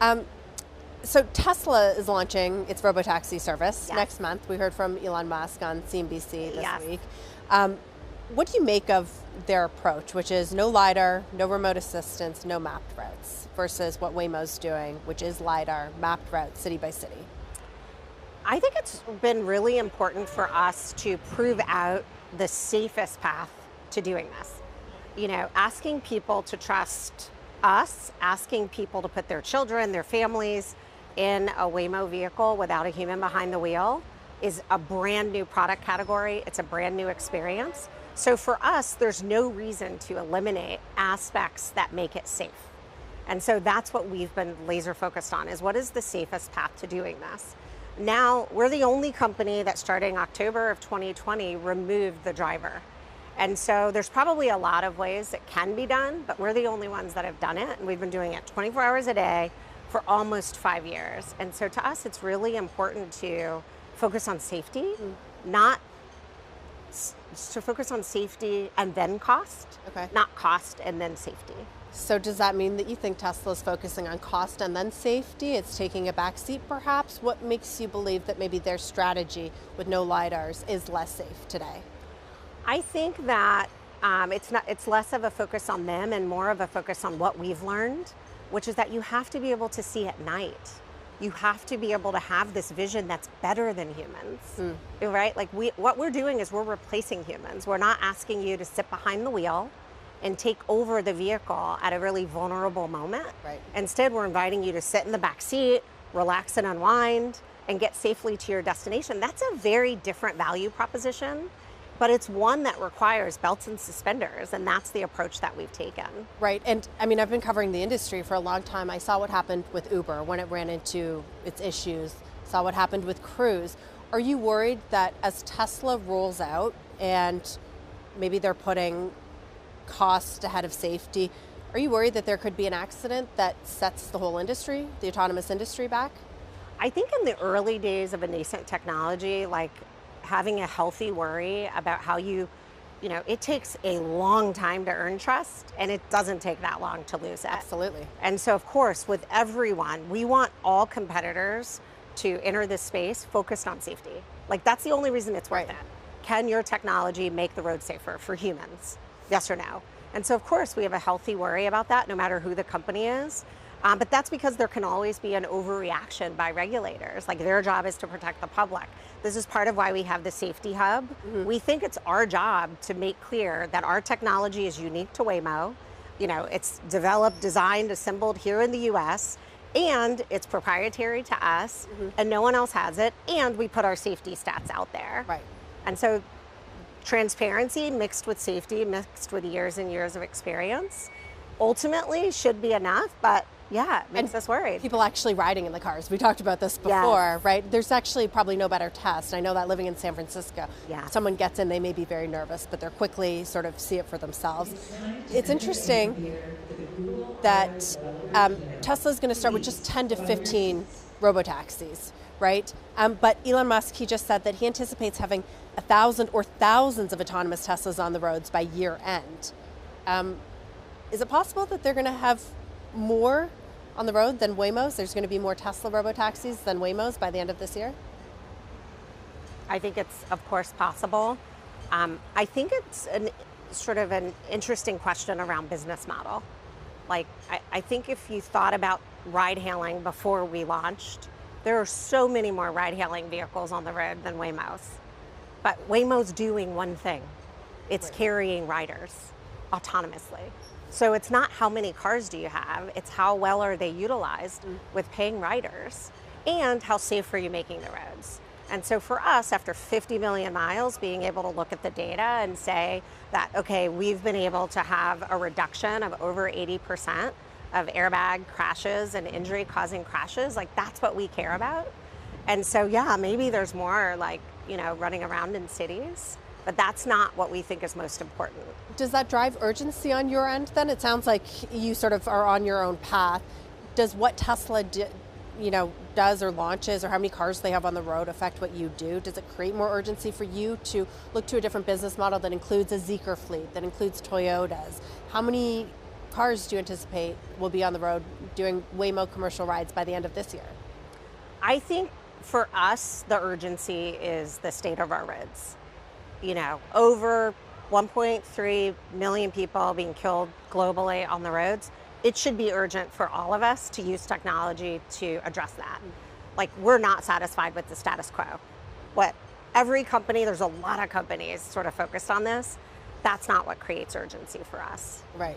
Um, so Tesla is launching its robotaxi service next month. We heard from Elon Musk on CNBC this week. What do you make of their approach, which is no LiDAR, no remote assistance, no mapped routes, versus what Waymo's doing, which is LiDAR, mapped routes, city by city? I think it's been really important for us to prove out the safest path to doing this. You know, asking people to trust us, asking people to put their children, their families in a Waymo vehicle without a human behind the wheel is a brand new product category. It's a brand new experience. So for us, there's no reason to eliminate aspects that make it safe. And so that's what we've been laser focused on, is what is the safest path to doing this? Now, we're the only company that starting October of 2020 removed the driver. And so there's probably a lot of ways it can be done, but we're the only ones that have done it. And we've been doing it 24 hours a day for almost 5 years. And so to us, it's really important to focus on safety, not to focus on safety and then cost, not cost and then safety. So does that mean that you think Tesla's focusing on cost and then safety? It's taking a back seat perhaps? What makes you believe that maybe their strategy with no LiDARs is less safe today? I think that it's less of a focus on them and more of a focus on what we've learned, which is that you have to be able to see at night. You have to be able to have this vision that's better than humans, right? Like what we're doing is we're replacing humans. We're not asking you to sit behind the wheel and take over the vehicle at a really vulnerable moment. Right. Instead, we're inviting you to sit in the back seat, relax and unwind, and get safely to your destination. That's a very different value proposition, but it's one that requires belts and suspenders, and that's the approach that we've taken. Right, and I mean, I've been covering the industry for a long time. I saw what happened with Uber when it ran into its issues, saw what happened with Cruise. Are you worried that as Tesla rolls out and maybe they're putting cost ahead of safety, are you worried that there could be an accident that sets the whole industry, the autonomous industry, back? I think in the early days of a nascent technology, like having a healthy worry about how you know, it takes a long time to earn trust, and it doesn't take that long to lose it. Absolutely. And so, of course, with everyone, we want all competitors to enter this space focused on safety. Like, that's the only reason it's worth it. Can your technology make the road safer for humans? Yes or no? And so, of course, we have a healthy worry about that, no matter who the company is. But that's because there can always be an overreaction by regulators. Like, their job is to protect the public. This is part of why we have the safety hub. We think it's our job to make clear that our technology is unique to Waymo. You know, it's developed, designed, assembled here in the US, and it's proprietary to us, and no one else has it, and we put our safety stats out there. Right. And so transparency mixed with safety, mixed with years and years of experience, ultimately should be enough, but yeah, it makes us worried. People actually riding in the cars. We talked about this before, right? There's actually probably no better test. I know that living in San Francisco, someone gets in, they may be very nervous, but they're quickly sort of see it for themselves. It's interesting that Tesla's going to start with just 10 to 15 robotaxis, right? But Elon Musk, he just said that he anticipates having 1,000 or thousands of autonomous Teslas on the roads by year end. Is it possible that they're going to have more on the road than Waymo's? There's going to be more Tesla robotaxis than Waymo's by the end of this year? I think it's, of course, possible. I think it's sort of an interesting question around business model. Like, I think if you thought about ride-hailing before we launched, there are so many more ride-hailing vehicles on the road than Waymo's. But Waymo's doing one thing. It's carrying riders autonomously. So it's not how many cars do you have, it's how well are they utilized with paying riders, and how safe are you making the roads. And so for us, after 50 million miles, being able to look at the data and say that, okay, we've been able to have a reduction of over 80% of airbag crashes and injury causing crashes, like that's what we care about. And so, yeah, maybe there's more like, you know, running around in cities, but that's not what we think is most important. Does that drive urgency on your end then? It sounds like you sort of are on your own path. Does what Tesla does or launches, or how many cars they have on the road, affect what you do? Does it create more urgency for you to look to a different business model that includes a Zeekr fleet, that includes Toyotas? How many cars do you anticipate will be on the road doing Waymo commercial rides by the end of this year? I think for us, the urgency is the state of our roads. Over 1.3 million people being killed globally on the roads. It should be urgent for all of us to use technology to address that. Like, we're not satisfied with the status quo. Every company, there's a lot of companies sort of focused on this. That's not what creates urgency for us. Right.